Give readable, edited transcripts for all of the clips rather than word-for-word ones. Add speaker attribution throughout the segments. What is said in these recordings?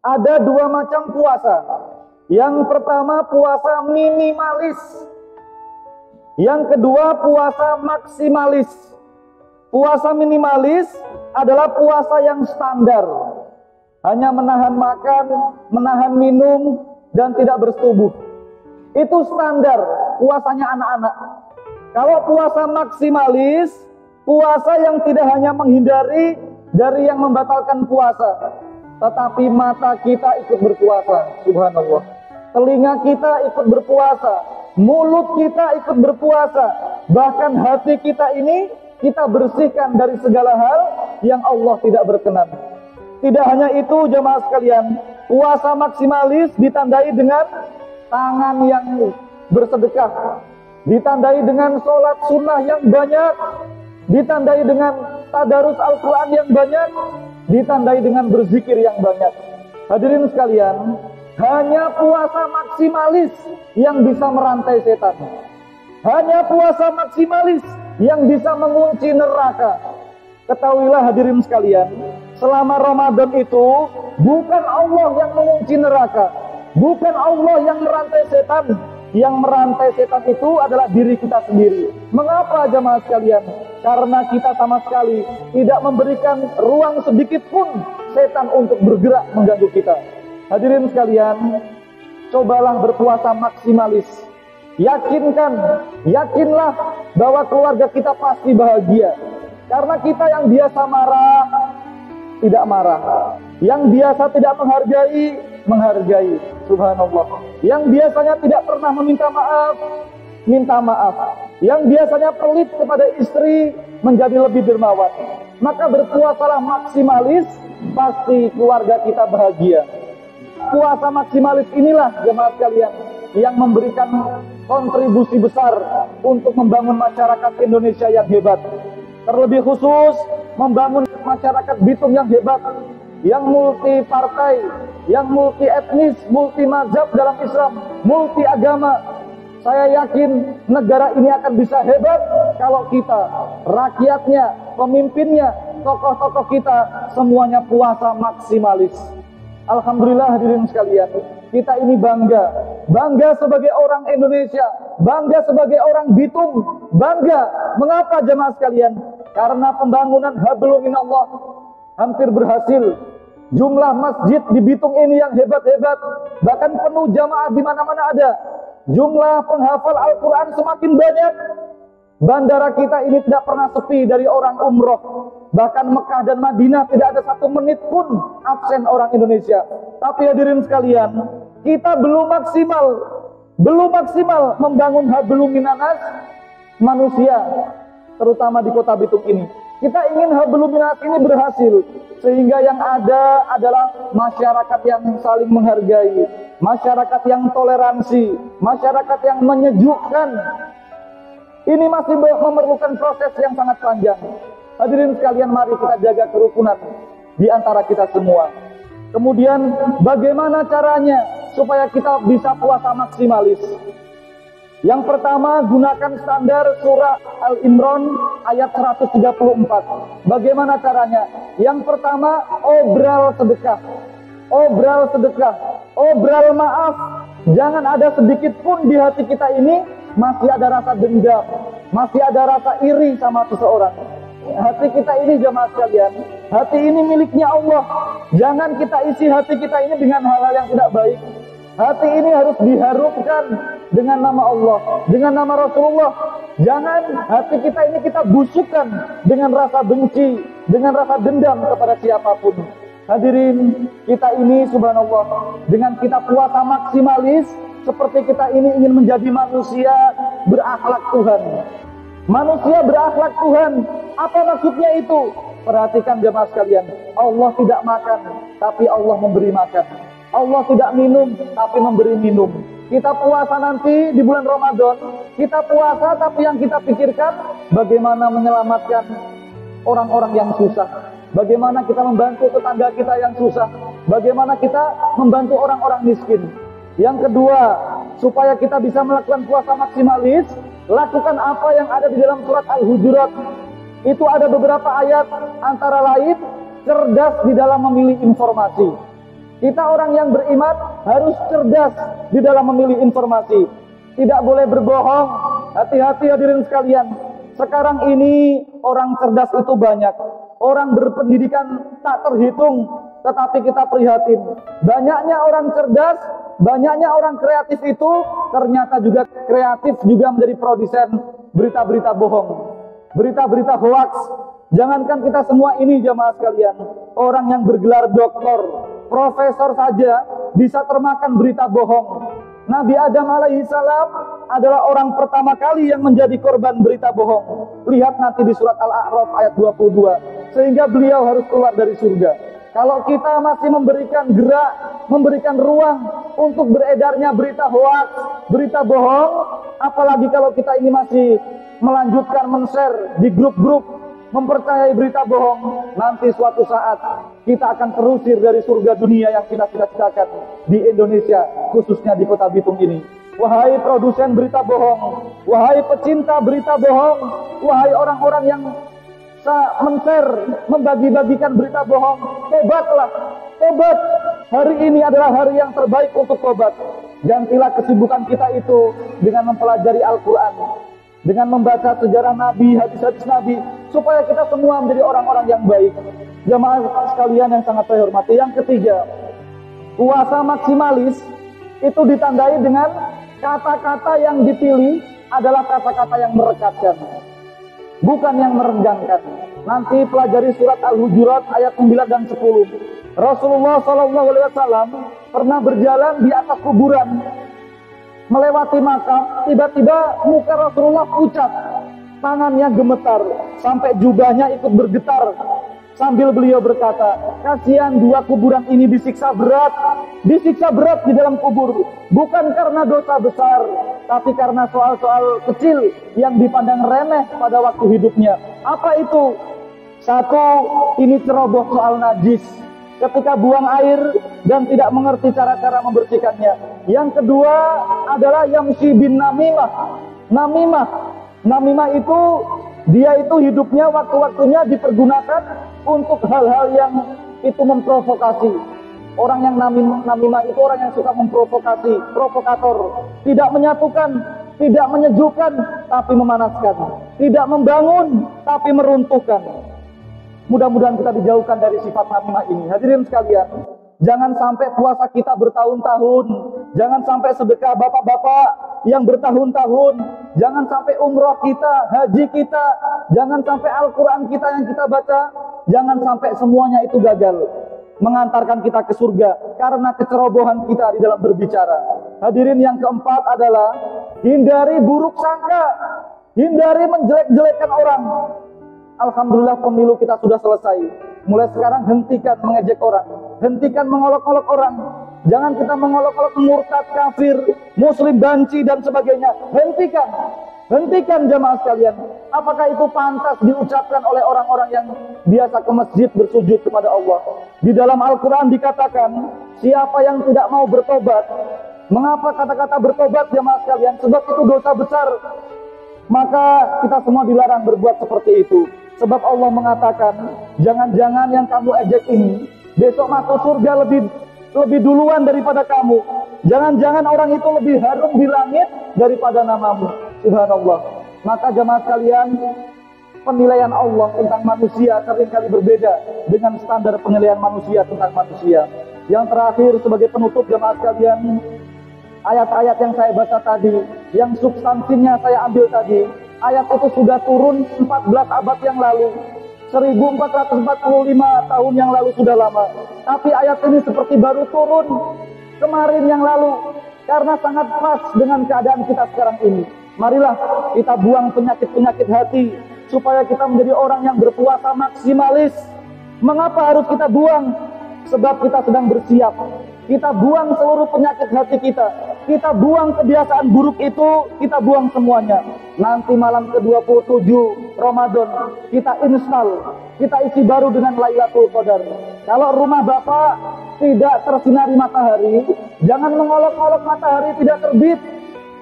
Speaker 1: Ada dua macam puasa. Yang pertama puasa minimalis. Yang kedua puasa maksimalis. Puasa minimalis adalah puasa yang standar. Hanya menahan makan, menahan minum, dan tidak bersetubuh. Itu standar puasanya anak-anak. Kalau puasa maksimalis, puasa yang tidak hanya menghindari dari yang membatalkan puasa, tetapi mata kita ikut berpuasa, subhanallah. Telinga kita ikut berpuasa, mulut kita ikut berpuasa, bahkan hati kita ini kita bersihkan dari segala hal yang Allah tidak berkenan. Tidak hanya itu jemaah sekalian, puasa maksimalis ditandai dengan tangan yang bersedekah, ditandai dengan sholat sunnah yang banyak, ditandai dengan tadarus Al-Quran yang banyak, ditandai dengan berzikir yang banyak. Hadirin sekalian, hanya puasa maksimalis yang bisa merantai setan. Hanya puasa maksimalis yang bisa mengunci neraka. Ketahuilah hadirin sekalian, selama Ramadan itu bukan Allah yang mengunci neraka, bukan Allah yang merantai setan. Yang merantai setan itu adalah diri kita sendiri. Mengapa jemaah sekalian? Karena kita sama sekali tidak memberikan ruang sedikit pun setan untuk bergerak mengganggu kita. Hadirin sekalian, cobalah berpuasa maksimalis. Yakinlah bahwa keluarga kita pasti bahagia. Karena kita yang biasa marah, tidak marah. Yang biasa tidak menghargai. Subhanallah. Yang biasanya tidak pernah meminta maaf, minta maaf. Yang biasanya pelit kepada istri, menjadi lebih dermawan. Maka berpuasalah maksimalis, pasti keluarga kita bahagia. Puasa maksimalis inilah jemaah sekalian yang memberikan kontribusi besar untuk membangun masyarakat Indonesia yang hebat. Terlebih khusus membangun masyarakat Bitung yang hebat, yang multi partai, yang multi etnis, multi mazhab dalam Islam, multi agama. Saya yakin negara ini akan bisa hebat kalau kita, rakyatnya, pemimpinnya, tokoh-tokoh kita semuanya puasa maksimalis. Alhamdulillah hadirin sekalian, kita ini bangga sebagai orang Indonesia, bangga sebagai orang Bitung, bangga. Mengapa jemaah sekalian? Karena pembangunan Hablum Minallah hampir berhasil. Jumlah masjid di Bitung ini yang hebat-hebat, bahkan penuh jamaah di mana-mana ada. Jumlah penghafal Al-Quran semakin banyak. Bandara kita ini tidak pernah sepi dari orang umroh. Bahkan Mekah dan Madinah tidak ada 1 menit pun absen orang Indonesia. Tapi hadirin sekalian, kita belum maksimal membangun Hablum Minanas manusia, terutama di kota Bitung ini. Kita ingin Hablum Minanas ini berhasil, sehingga yang ada adalah masyarakat yang saling menghargai, masyarakat yang toleransi, masyarakat yang menyejukkan. Ini masih memerlukan proses yang sangat panjang. Hadirin sekalian, mari kita jaga kerukunan di antara kita semua. Kemudian bagaimana caranya supaya kita bisa puasa maksimalis? Yang pertama, gunakan standar surah Al-Imran ayat 134. Bagaimana caranya? Yang pertama, obral sedekah. Obral maaf. Jangan ada sedikit pun di hati kita ini masih ada rasa dendam, masih ada rasa iri sama seseorang. Hati kita ini jemaah sekalian, hati ini miliknya Allah. Jangan kita isi hati kita ini dengan hal-hal yang tidak baik. Hati ini harus diharumkan dengan nama Allah, dengan nama Rasulullah. Jangan hati kita ini kita busukkan dengan rasa benci, dengan rasa dendam kepada siapapun. Hadirin, kita ini subhanallah, dengan kita puasa maksimalis, seperti kita ini ingin menjadi manusia berakhlak Tuhan. Manusia berakhlak Tuhan. Apa maksudnya itu? Perhatikan jemaah sekalian. Allah tidak makan, tapi Allah memberi makan. Allah tidak minum, tapi memberi minum. Kita puasa nanti di bulan Ramadan, kita puasa tapi yang kita pikirkan bagaimana menyelamatkan orang-orang yang susah. Bagaimana kita membantu tetangga kita yang susah. Bagaimana kita membantu orang-orang miskin. Yang kedua, supaya kita bisa melakukan puasa maksimalis, lakukan apa yang ada di dalam surat Al-Hujurat. Itu ada beberapa ayat, antara lain cerdas di dalam memilih informasi. Kita orang yang beriman harus cerdas di dalam memilih informasi. Tidak boleh berbohong. Hati-hati hadirin sekalian. Sekarang ini orang cerdas itu banyak. Orang berpendidikan tak terhitung. Tetapi kita prihatin. Banyaknya orang cerdas, banyaknya orang kreatif itu ternyata juga kreatif juga menjadi produsen berita-berita bohong. Berita-berita hoax. Jangankan kita semua ini jamaah sekalian. Orang yang bergelar doktor, profesor saja bisa termakan berita bohong. Nabi Adam alaihissalam adalah orang pertama kali yang menjadi korban berita bohong. Lihat nanti di surat Al-A'raf ayat 22. Sehingga beliau harus keluar dari surga. Kalau kita masih memberikan gerak, memberikan ruang untuk beredarnya berita hoax, berita bohong, apalagi kalau kita ini masih melanjutkan men-share di grup-grup, mempercayai berita bohong, nanti suatu saat kita akan terusir dari surga dunia yang kita cita-citakan di Indonesia, khususnya di kota Bitung ini. Wahai produsen berita bohong, wahai pecinta berita bohong, wahai orang-orang yang men-share, membagi-bagikan berita bohong, tobatlah, tobat. Hari ini adalah hari yang terbaik untuk tobat. Gantilah kesibukan kita itu dengan mempelajari Al-Quran, dengan membaca sejarah Nabi, hadis-hadis Nabi, supaya kita semua menjadi orang-orang yang baik. Jamaah sekalian yang sangat saya hormati. Yang ketiga, puasa maksimalis itu ditandai dengan kata-kata yang dipilih adalah kata-kata yang merekatkan, bukan yang merenggangkan. Nanti pelajari surat Al-Hujurat ayat 9 dan 10. Rasulullah SAW pernah berjalan di atas kuburan, melewati makam, tiba-tiba muka Rasulullah pucat, tangannya gemetar, sampai jubahnya ikut bergetar. Sambil beliau berkata, kasihan dua kuburan ini disiksa berat di dalam kubur. Bukan karena dosa besar, tapi karena soal-soal kecil yang dipandang remeh pada waktu hidupnya. Apa itu? Satu, ini ceroboh soal najis, ketika buang air dan tidak mengerti cara-cara membersihkannya. Yang kedua adalah yamsi bin namimah. Namimah itu, dia itu hidupnya waktu-waktunya dipergunakan untuk hal-hal yang itu memprovokasi. Orang yang namimah itu orang yang suka memprovokasi, provokator. Tidak menyatukan, tidak menyejukkan, tapi memanaskan. Tidak membangun, tapi meruntuhkan. Mudah-mudahan kita dijauhkan dari sifat namimah ini. Hadirin sekalian, jangan sampai puasa kita bertahun-tahun. Jangan sampai sedekah bapak-bapak yang bertahun-tahun. Jangan sampai umroh kita, haji kita. Jangan sampai Al-Quran kita yang kita baca. Jangan sampai semuanya itu gagal mengantarkan kita ke surga karena kecerobohan kita di dalam berbicara. Hadirin, yang keempat adalah hindari buruk sangka. Hindari menjelek-jelekan orang. Alhamdulillah pemilu kita sudah selesai. Mulai sekarang hentikan mengejek orang, hentikan mengolok-olok orang. Jangan kita mengolok-olok murtad, kafir, muslim, banci dan sebagainya. Hentikan jamaah sekalian. Apakah itu pantas diucapkan oleh orang-orang yang biasa ke masjid bersujud kepada Allah? Di dalam Al-Quran dikatakan, siapa yang tidak mau bertobat. Mengapa kata-kata bertobat jamaah sekalian? Sebab itu dosa besar. Maka kita semua dilarang berbuat seperti itu. Sebab Allah mengatakan, jangan-jangan yang kamu ejek ini besok masuk surga lebih duluan daripada kamu. Jangan-jangan orang itu lebih harum di langit daripada namamu. Subhanallah. Maka jamaah sekalian, penilaian Allah tentang manusia seringkali berbeda dengan standar penilaian manusia tentang manusia. Yang terakhir sebagai penutup jamaah sekalian, ayat-ayat yang saya baca tadi, yang substansinya saya ambil tadi, ayat itu sudah turun 14 abad yang lalu, 1445 tahun yang lalu sudah lama. Tapi ayat ini seperti baru turun kemarin yang lalu, karena sangat pas dengan keadaan kita sekarang ini. Marilah kita buang penyakit-penyakit hati, supaya kita menjadi orang yang berpuasa maksimalis. Mengapa harus kita buang? Sebab kita sedang bersiap. Kita buang seluruh penyakit hati kita. Kita buang kebiasaan buruk itu, kita buang semuanya. Nanti malam ke-27 Ramadan, kita install, kita isi baru dengan Lailatul Qadar. Kalau rumah Bapak tidak tersinari matahari, jangan mengolok-olok matahari tidak terbit.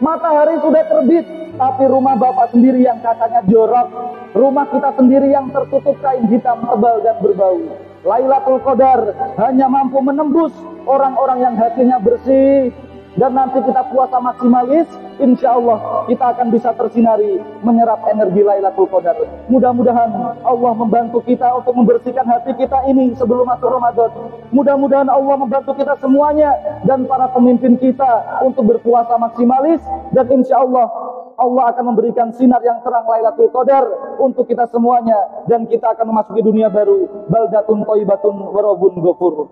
Speaker 1: Matahari sudah terbit, tapi rumah Bapak sendiri yang kacanya jorok. Rumah kita sendiri yang tertutup kain hitam tebal dan berbau. Lailatul Qadar hanya mampu menembus orang-orang yang hatinya bersih. Dan nanti kita puasa maksimalis, insya Allah kita akan bisa tersinari menyerap energi Lailatul Qadar. Mudah-mudahan Allah membantu kita untuk membersihkan hati kita ini sebelum masuk Ramadan. Mudah-mudahan Allah membantu kita semuanya dan para pemimpin kita untuk berpuasa maksimalis. Dan insya Allah Allah akan memberikan sinar yang terang Lailatul Qadar untuk kita semuanya. Dan kita akan memasuki dunia baru. Baldatun thayyibatun wa rabbun ghafur.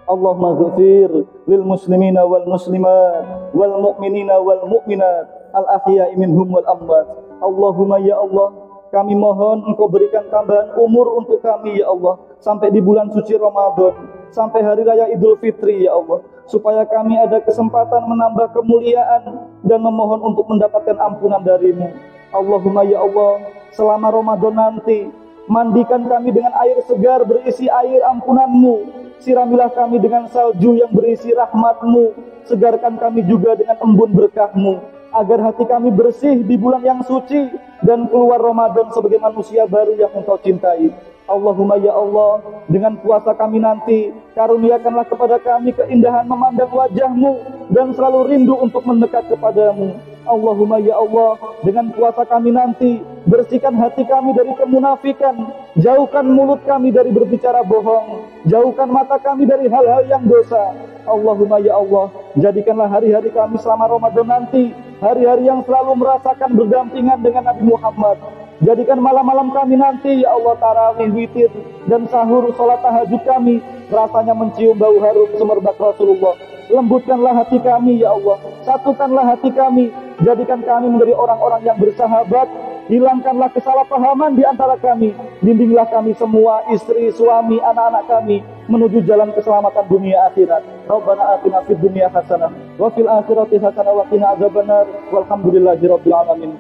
Speaker 1: Allahumma ghafir lil muslimina wal muslimat wal mu'minina wal mu'minat al ahya'i minhum wal amwat. Allahumma ya Allah, kami mohon Engkau berikan tambahan umur untuk kami ya Allah sampai di bulan suci Ramadan, sampai hari raya Idul Fitri ya Allah, supaya kami ada kesempatan menambah kemuliaan dan memohon untuk mendapatkan ampunan dari-Mu. Allahumma ya Allah, selama Ramadan nanti mandikan kami dengan air segar berisi air ampunan-Mu. Siramilah kami dengan salju yang berisi rahmat-Mu. Segarkan kami juga dengan embun berkah-Mu, agar hati kami bersih di bulan yang suci dan keluar Ramadan sebagai manusia baru yang Engkau cintai. Allahumma ya Allah, dengan puasa kami nanti, karuniakanlah kepada kami keindahan memandang wajah-Mu dan selalu rindu untuk mendekat kepada-Mu. Allahumma ya Allah, dengan puasa kami nanti, bersihkan hati kami dari kemunafikan, jauhkan mulut kami dari berbicara bohong, jauhkan mata kami dari hal-hal yang dosa. Allahumma ya Allah, jadikanlah hari-hari kami selama Ramadan nanti hari-hari yang selalu merasakan berdampingan dengan Nabi Muhammad. Jadikan malam-malam kami nanti ya Allah tarawih, witir dan sahur salat tahajud kami rasanya mencium bau harum semerbak Rasulullah. Lembutkanlah hati kami ya Allah, satukanlah hati kami, jadikan kami menjadi orang-orang yang bersahabat. Hilangkanlah kesalahpahaman di antara kami. Bimbinglah kami semua, istri, suami, anak-anak kami menuju jalan keselamatan dunia akhirat. Rabbana atina fid dunya hasanah wa fil akhirati hasanah wa qina adzabannar. Walhamdulillahirabbil alamin.